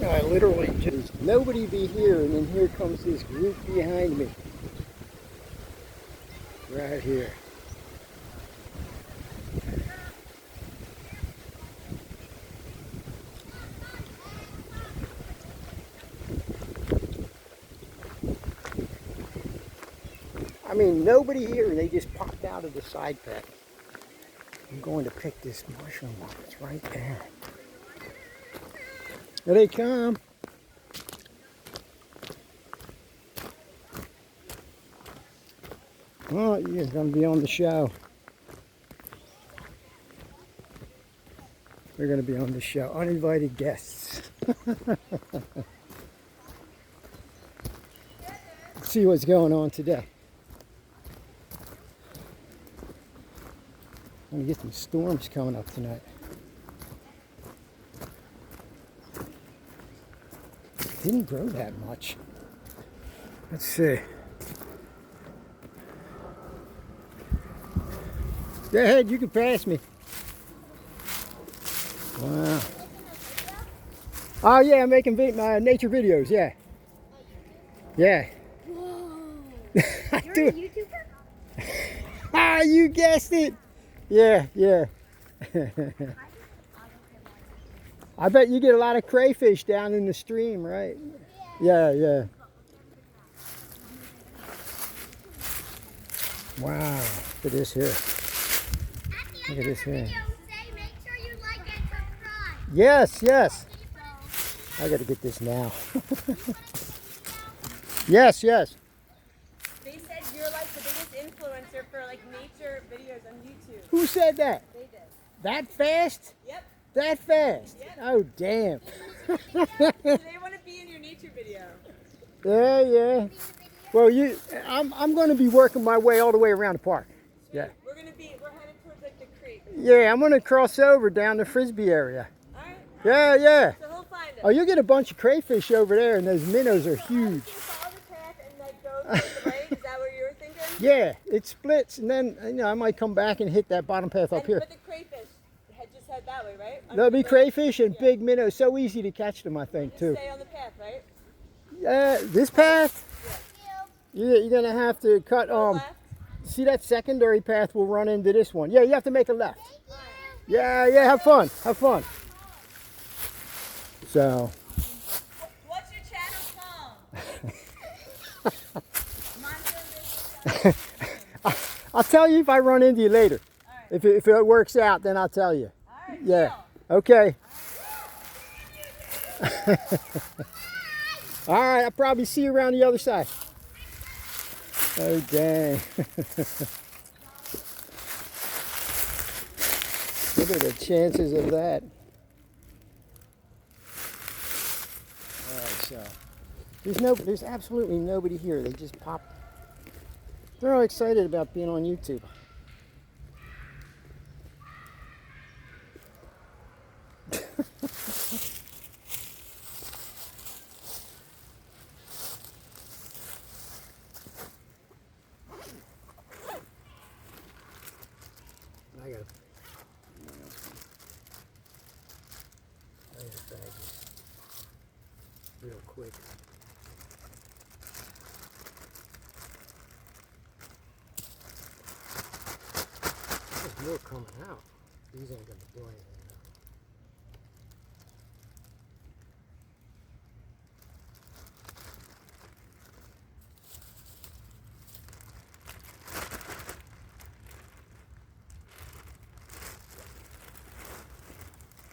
I literally just nobody be here, and then here comes this group behind me. Right here. I mean, nobody here, and they just popped out of the side path. I'm going to pick this mushroom up. It's right there. Here they come. Oh, you're going to be on the show. We're going to be on the show. Uninvited guests. Let's see what's going on today. I'm going to get some storms coming up tonight. Didn't grow that much. Let's see. Go ahead, you can pass me. Wow. Oh yeah, I'm making nature videos, yeah. Yeah. Whoa. I You're do. a YouTuber? Ah, you guessed it. Yeah, yeah. I bet you get a lot of crayfish down in the stream, right? Yeah, yeah. Wow, look at this here. Look at this here. Yes, yes. I gotta get this now. Yes, yes. They said you're like the biggest influencer for like nature videos on YouTube. Who said that? They did. That fast? Yep. That fast? Yep. Oh, damn. So they want to be in your nature video. Yeah, yeah. Well, I'm going to be working my way all the way around the park. Sweet. Yeah. We're headed towards like the creek. Yeah, I'm going to cross over down the Frisbee area. All right. Yeah, yeah. So he'll find us. Oh, you'll get a bunch of crayfish over there, and those minnows are huge. Follow the path and like go to the right. Is that what you were thinking? Yeah, it splits, and then I might come back and hit that bottom path up here. But the crayfish just head that way, right? There'll be crayfish and big minnows. So easy to catch them, I think, too. Stay on the path, right? This path, you're going to have to cut. See that secondary path will run into this one. Yeah, you have to make a left. Yeah, yeah, have fun. Have fun. So. What's your channel called? I'll tell you if I run into you later. Right. If it works out, then I'll tell you. All right, yeah. deal. Okay. All right, I'll probably see you around the other side. Oh, dang. What are the chances of that? All right, so there's absolutely nobody here. They just popped. They're all excited about being on YouTube. I gotta bag this real quick. There's more coming out. These ain't gonna do anything.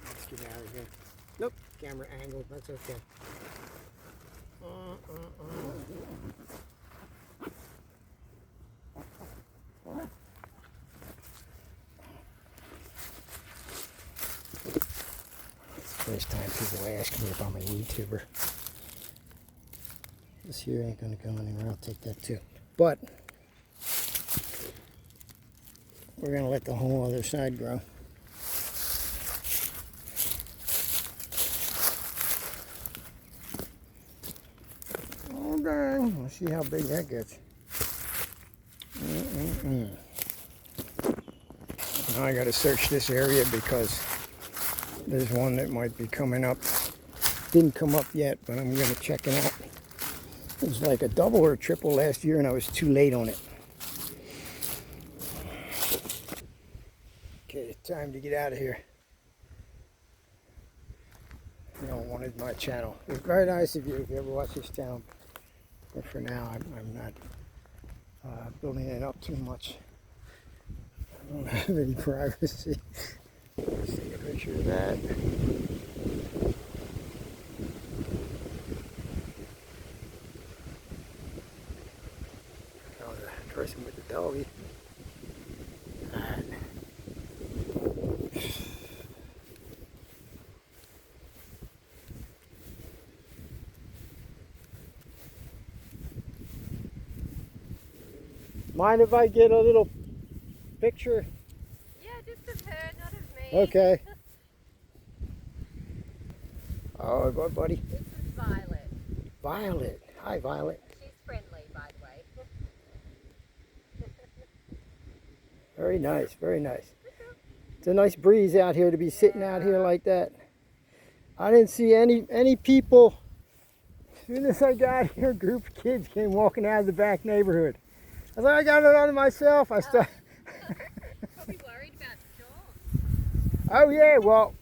Let's get out of here. Nope, camera angle, that's okay. First time people ask me if I'm a YouTuber. This here ain't gonna go anywhere, I'll take that too. But we're gonna let the whole other side grow. Oh dang, let's see how big that gets. Now I gotta search this area because there's one that might be coming up Didn't come up yet, but I'm gonna check it out. It was like a double or a triple last year, and I was too late on it. Okay, time to get out of here. You don't wanted my channel. It's very nice of you if you ever watch this channel. But for now, I'm not building it up too much. I don't have any privacy. Let's take a picture of that. Oh, the person with the doggy. Alright. Mind if I get a little picture? Yeah, just of her, not of me. Okay. Oh, what, buddy? This is Violet. Violet. Hi, Violet. She's friendly, by the way. Very nice, very nice. It's a nice breeze out here to be sitting out here like that. I didn't see any people. As soon as I got here, a group of kids came walking out of the back neighborhood. I was like, I got it all to myself. I started. Probably worried about the storm. Oh yeah, well,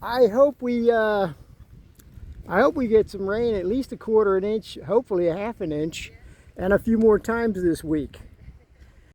I hope we get some rain, at least a quarter an inch, hopefully a half an inch, and a few more times this week.